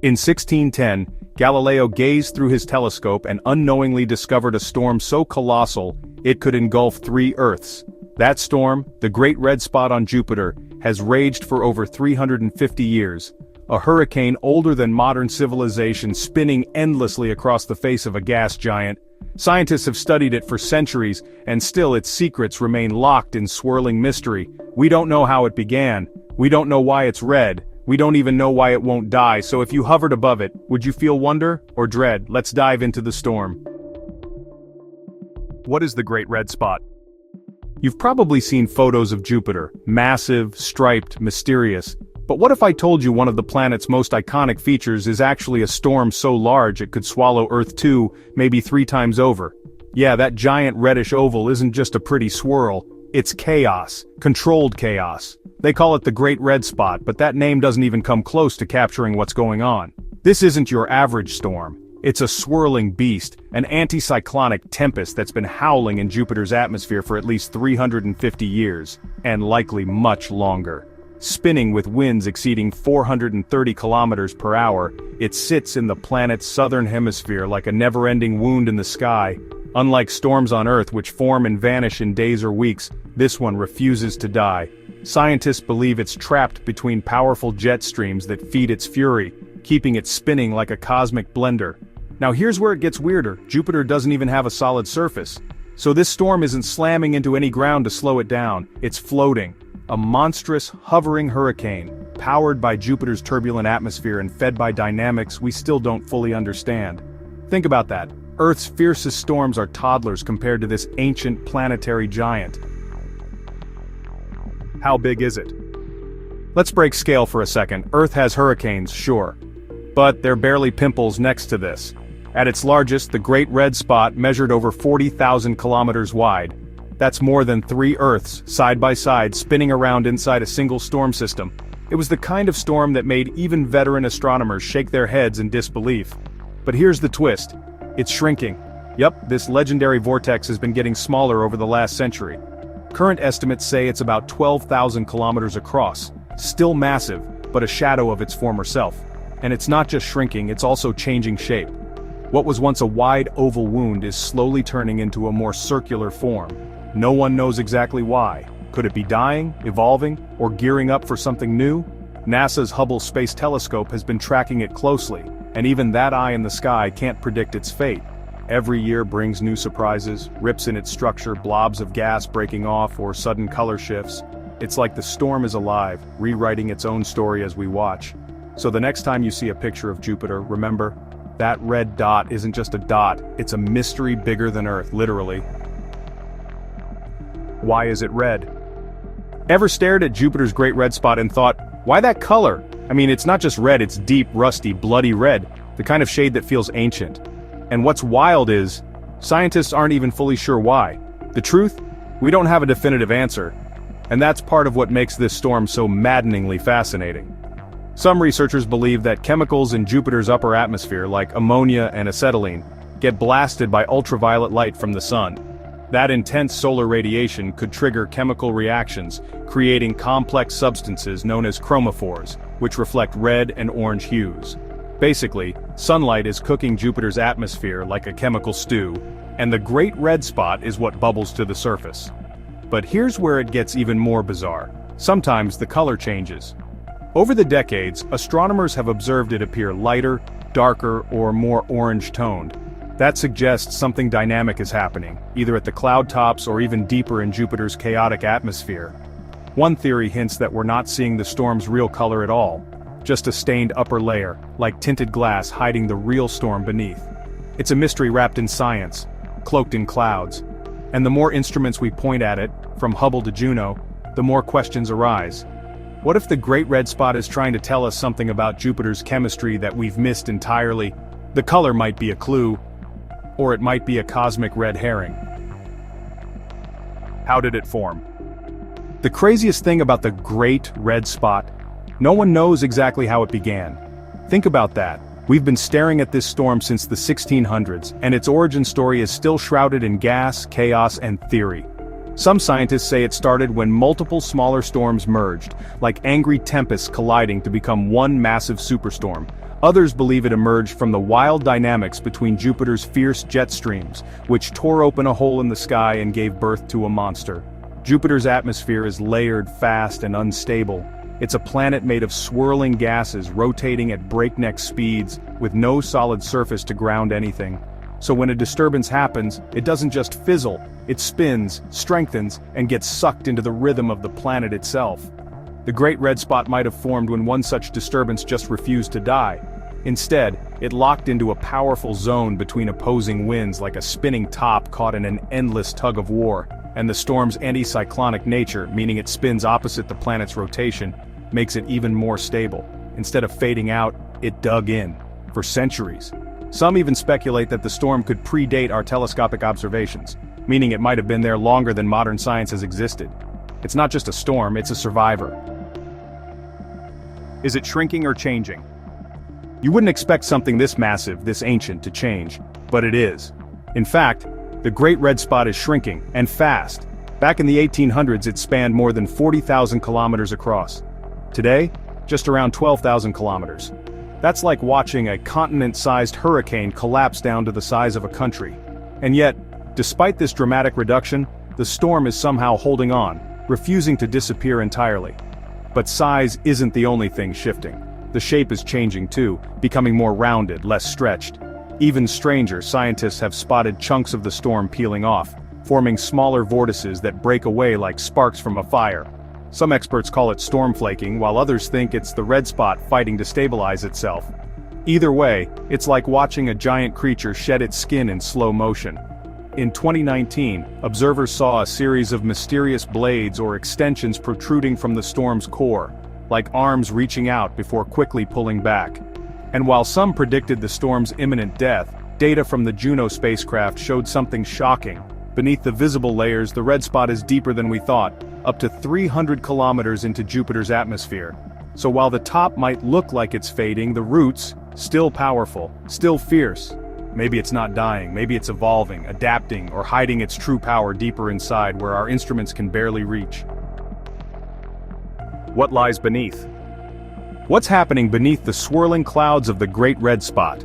In 1610, Galileo gazed through his telescope and unknowingly discovered a storm so colossal it could engulf 3 Earths. That storm, the Great Red Spot on Jupiter, has raged for over 350 years. A hurricane older than modern civilization spinning endlessly across the face of a gas giant. Scientists have studied it for centuries, and still its secrets remain locked in swirling mystery. We don't know how it began. We don't know why it's red. We don't even know why it won't die, so if you hovered above it, would you feel wonder or dread? Let's dive into the storm. What is the Great Red Spot? You've probably seen photos of Jupiter, massive, striped, mysterious. But what if I told you one of the planet's most iconic features is actually a storm so large it could swallow Earth 2, maybe 3 times over? Yeah, that giant reddish oval isn't just a pretty swirl, it's chaos, controlled chaos. They call it the Great Red Spot, but that name doesn't even come close to capturing what's going on. This isn't your average storm. It's a swirling beast, an anticyclonic tempest that's been howling in Jupiter's atmosphere for at least 350 years, and likely much longer. Spinning with winds exceeding 430 kilometers per hour, it sits in the planet's southern hemisphere like a never-ending wound in the sky. Unlike storms on Earth which form and vanish in days or weeks, this one refuses to die. Scientists believe it's trapped between powerful jet streams that feed its fury, keeping it spinning like a cosmic blender. Now here's where it gets weirder. Jupiter doesn't even have a solid surface. So this storm isn't slamming into any ground to slow it down, it's floating. A monstrous, hovering hurricane, powered by Jupiter's turbulent atmosphere and fed by dynamics we still don't fully understand. Think about that. Earth's fiercest storms are toddlers compared to this ancient planetary giant. How big is it? Let's break scale for a second. Earth has hurricanes, sure. But they're barely pimples next to this. At its largest, the Great Red Spot measured over 40,000 kilometers wide. That's more than 3 Earths, side by side, spinning around inside a single storm system. It was the kind of storm that made even veteran astronomers shake their heads in disbelief. But here's the twist. It's shrinking. Yup, this legendary vortex has been getting smaller over the last century. Current estimates say it's about 12,000 kilometers across. Still massive, but a shadow of its former self. And it's not just shrinking, it's also changing shape. What was once a wide oval wound is slowly turning into a more circular form. No one knows exactly why. Could it be dying, evolving, or gearing up for something new? NASA's Hubble Space Telescope has been tracking it closely, and even that eye in the sky can't predict its fate. Every year brings new surprises, rips in its structure, blobs of gas breaking off, or sudden color shifts. It's like the storm is alive, rewriting its own story as we watch. So the next time you see a picture of Jupiter, remember, that red dot isn't just a dot, it's a mystery bigger than Earth, literally. Why is it red? Ever stared at Jupiter's Great Red Spot and thought, why that color? I mean, it's not just red, it's deep, rusty, bloody red, the kind of shade that feels ancient. And what's wild is, scientists aren't even fully sure why. The truth? We don't have a definitive answer. And that's part of what makes this storm so maddeningly fascinating. Some researchers believe that chemicals in Jupiter's upper atmosphere, like ammonia and acetylene, get blasted by ultraviolet light from the sun. That intense solar radiation could trigger chemical reactions, creating complex substances known as chromophores, which reflect red and orange hues. Basically, sunlight is cooking Jupiter's atmosphere like a chemical stew, and the Great Red Spot is what bubbles to the surface. But here's where it gets even more bizarre. Sometimes the color changes. Over the decades, astronomers have observed it appear lighter, darker, or more orange-toned. That suggests something dynamic is happening, either at the cloud tops or even deeper in Jupiter's chaotic atmosphere. One theory hints that we're not seeing the storm's real color at all, just a stained upper layer, like tinted glass hiding the real storm beneath. It's a mystery wrapped in science, cloaked in clouds. And the more instruments we point at it, from Hubble to Juno, the more questions arise. What if the Great Red Spot is trying to tell us something about Jupiter's chemistry that we've missed entirely? The color might be a clue, or it might be a cosmic red herring. How did it form? The craziest thing about the Great Red Spot, no one knows exactly how it began. Think about that. We've been staring at this storm since the 1600s, and its origin story is still shrouded in gas, chaos, and theory. Some scientists say it started when multiple smaller storms merged, like angry tempests colliding to become one massive superstorm. Others believe it emerged from the wild dynamics between Jupiter's fierce jet streams, which tore open a hole in the sky and gave birth to a monster. Jupiter's atmosphere is layered, fast, and unstable. It's a planet made of swirling gases rotating at breakneck speeds, with no solid surface to ground anything. So when a disturbance happens, it doesn't just fizzle, it spins, strengthens, and gets sucked into the rhythm of the planet itself. The Great Red Spot might have formed when one such disturbance just refused to die. Instead, it locked into a powerful zone between opposing winds like a spinning top caught in an endless tug-of-war, and the storm's anticyclonic nature, meaning it spins opposite the planet's rotation, makes it even more stable. Instead of fading out, it dug in, for centuries. Some even speculate that the storm could predate our telescopic observations, meaning it might have been there longer than modern science has existed. It's not just a storm, it's a survivor. Is it shrinking or changing? You wouldn't expect something this massive, this ancient, to change, but it is. In fact, the Great Red Spot is shrinking, and fast. Back in the 1800s it spanned more than 40,000 kilometers across. Today, just around 12,000 kilometers. That's like watching a continent-sized hurricane collapse down to the size of a country. And yet, despite this dramatic reduction, the storm is somehow holding on, refusing to disappear entirely. But size isn't the only thing shifting. The shape is changing too, becoming more rounded, less stretched. Even stranger, scientists have spotted chunks of the storm peeling off, forming smaller vortices that break away like sparks from a fire. Some experts call it storm flaking, while others think it's the red spot fighting to stabilize itself. Either way, it's like watching a giant creature shed its skin in slow motion. In 2019, observers saw a series of mysterious blades or extensions protruding from the storm's core, like arms reaching out before quickly pulling back. And while some predicted the storm's imminent death, data from the Juno spacecraft showed something shocking. Beneath the visible layers, the red spot is deeper than we thought, up to 300 kilometers into Jupiter's atmosphere. So while the top might look like it's fading, the roots, still powerful, still fierce. Maybe it's not dying, maybe it's evolving, adapting, or hiding its true power deeper inside where our instruments can barely reach. What lies beneath? What's happening beneath the swirling clouds of the Great Red Spot?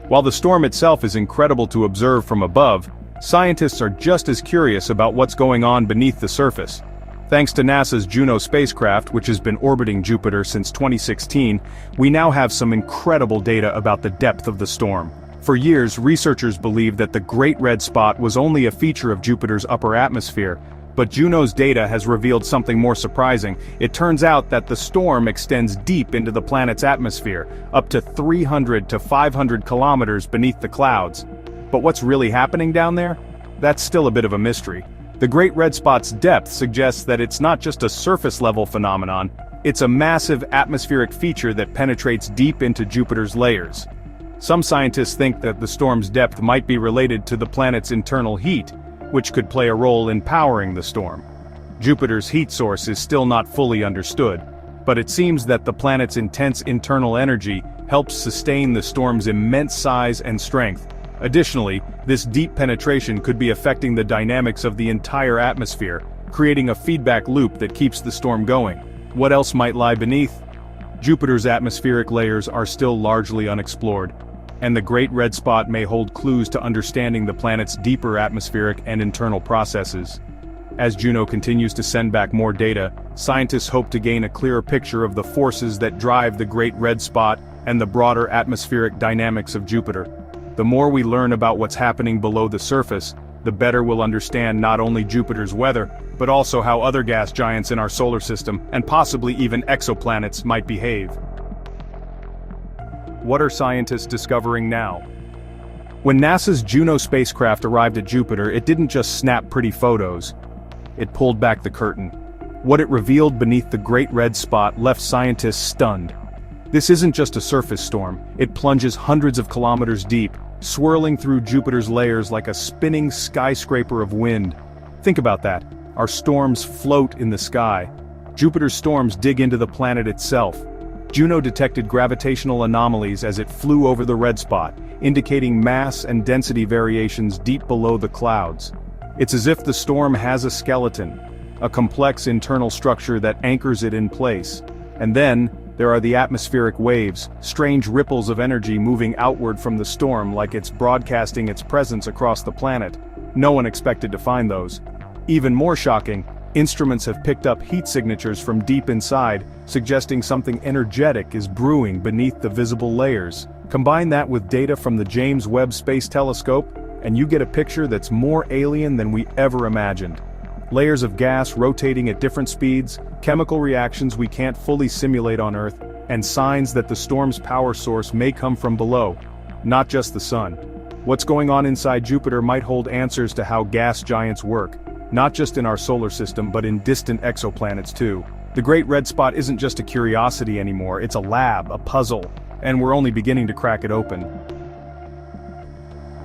While the storm itself is incredible to observe from above, scientists are just as curious about what's going on beneath the surface. Thanks to NASA's Juno spacecraft, which has been orbiting Jupiter since 2016, we now have some incredible data about the depth of the storm. For years, researchers believed that the Great Red Spot was only a feature of Jupiter's upper atmosphere, but Juno's data has revealed something more surprising. It turns out that the storm extends deep into the planet's atmosphere, up to 300 to 500 kilometers beneath the clouds. But what's really happening down there? That's still a bit of a mystery. The Great Red Spot's depth suggests that it's not just a surface-level phenomenon, it's a massive atmospheric feature that penetrates deep into Jupiter's layers. Some scientists think that the storm's depth might be related to the planet's internal heat, which could play a role in powering the storm. Jupiter's heat source is still not fully understood, but it seems that the planet's intense internal energy helps sustain the storm's immense size and strength. Additionally, this deep penetration could be affecting the dynamics of the entire atmosphere, creating a feedback loop that keeps the storm going. What else might lie beneath? Jupiter's atmospheric layers are still largely unexplored, and the Great Red Spot may hold clues to understanding the planet's deeper atmospheric and internal processes. As Juno continues to send back more data, scientists hope to gain a clearer picture of the forces that drive the Great Red Spot and the broader atmospheric dynamics of Jupiter. The more we learn about what's happening below the surface, the better we'll understand not only Jupiter's weather, but also how other gas giants in our solar system, and possibly even exoplanets, might behave. What are scientists discovering now? When NASA's Juno spacecraft arrived at Jupiter, it didn't just snap pretty photos. It pulled back the curtain. What it revealed beneath the Great Red Spot left scientists stunned. This isn't just a surface storm, it plunges hundreds of kilometers deep, swirling through Jupiter's layers like a spinning skyscraper of wind. Think about that. Our storms float in the sky. Jupiter's storms dig into the planet itself. Juno detected gravitational anomalies as it flew over the red spot, indicating mass and density variations deep below the clouds. It's as if the storm has a skeleton, a complex internal structure that anchors it in place. And then, There are the atmospheric waves, strange ripples of energy moving outward from the storm like it's broadcasting its presence across the planet. No one expected to find those. Even more shocking, instruments have picked up heat signatures from deep inside, suggesting something energetic is brewing beneath the visible layers. Combine that with data from the James Webb Space Telescope, and you get a picture that's more alien than we ever imagined. Layers of gas rotating at different speeds, chemical reactions we can't fully simulate on Earth, and signs that the storm's power source may come from below, not just the sun. What's going on inside Jupiter might hold answers to how gas giants work, not just in our solar system but in distant exoplanets too. The Great Red Spot isn't just a curiosity anymore, it's a lab, a puzzle, and we're only beginning to crack it open.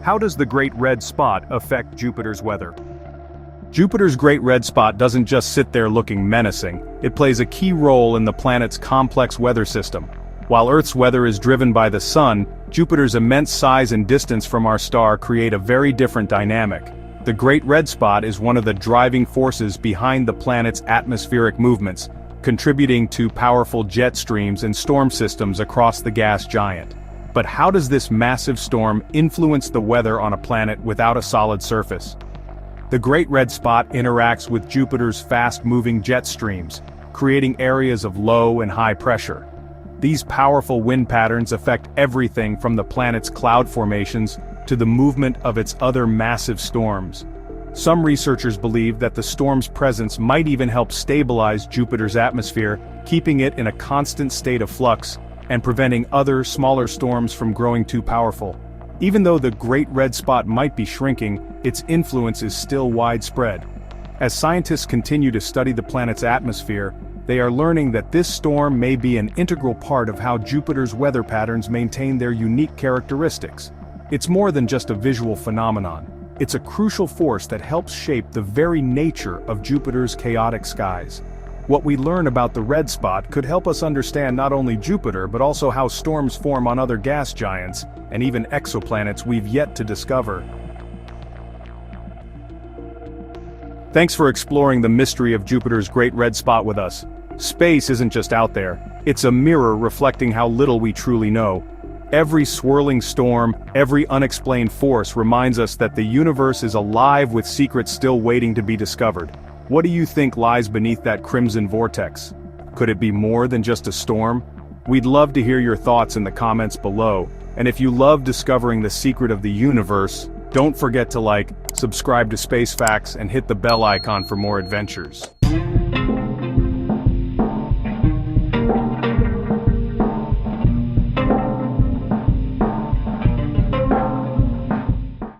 How does the Great Red Spot affect Jupiter's weather? Jupiter's Great Red Spot doesn't just sit there looking menacing, it plays a key role in the planet's complex weather system. While Earth's weather is driven by the sun, Jupiter's immense size and distance from our star create a very different dynamic. The Great Red Spot is one of the driving forces behind the planet's atmospheric movements, contributing to powerful jet streams and storm systems across the gas giant. But how does this massive storm influence the weather on a planet without a solid surface? The Great Red Spot interacts with Jupiter's fast-moving jet streams, creating areas of low and high pressure. These powerful wind patterns affect everything from the planet's cloud formations to the movement of its other massive storms. Some researchers believe that the storm's presence might even help stabilize Jupiter's atmosphere, keeping it in a constant state of flux, and preventing other, smaller storms from growing too powerful. Even though the Great Red Spot might be shrinking, its influence is still widespread. As scientists continue to study the planet's atmosphere, they are learning that this storm may be an integral part of how Jupiter's weather patterns maintain their unique characteristics. It's more than just a visual phenomenon. It's a crucial force that helps shape the very nature of Jupiter's chaotic skies. What we learn about the red spot could help us understand not only Jupiter but also how storms form on other gas giants, and even exoplanets we've yet to discover. Thanks for exploring the mystery of Jupiter's Great Red Spot with us. Space isn't just out there, it's a mirror reflecting how little we truly know. Every swirling storm, every unexplained force reminds us that the universe is alive with secrets still waiting to be discovered. What do you think lies beneath that crimson vortex? Could it be more than just a storm? We'd love to hear your thoughts in the comments below, and if you love discovering the secret of the universe, don't forget to like, subscribe to Space Facts, and hit the bell icon for more adventures.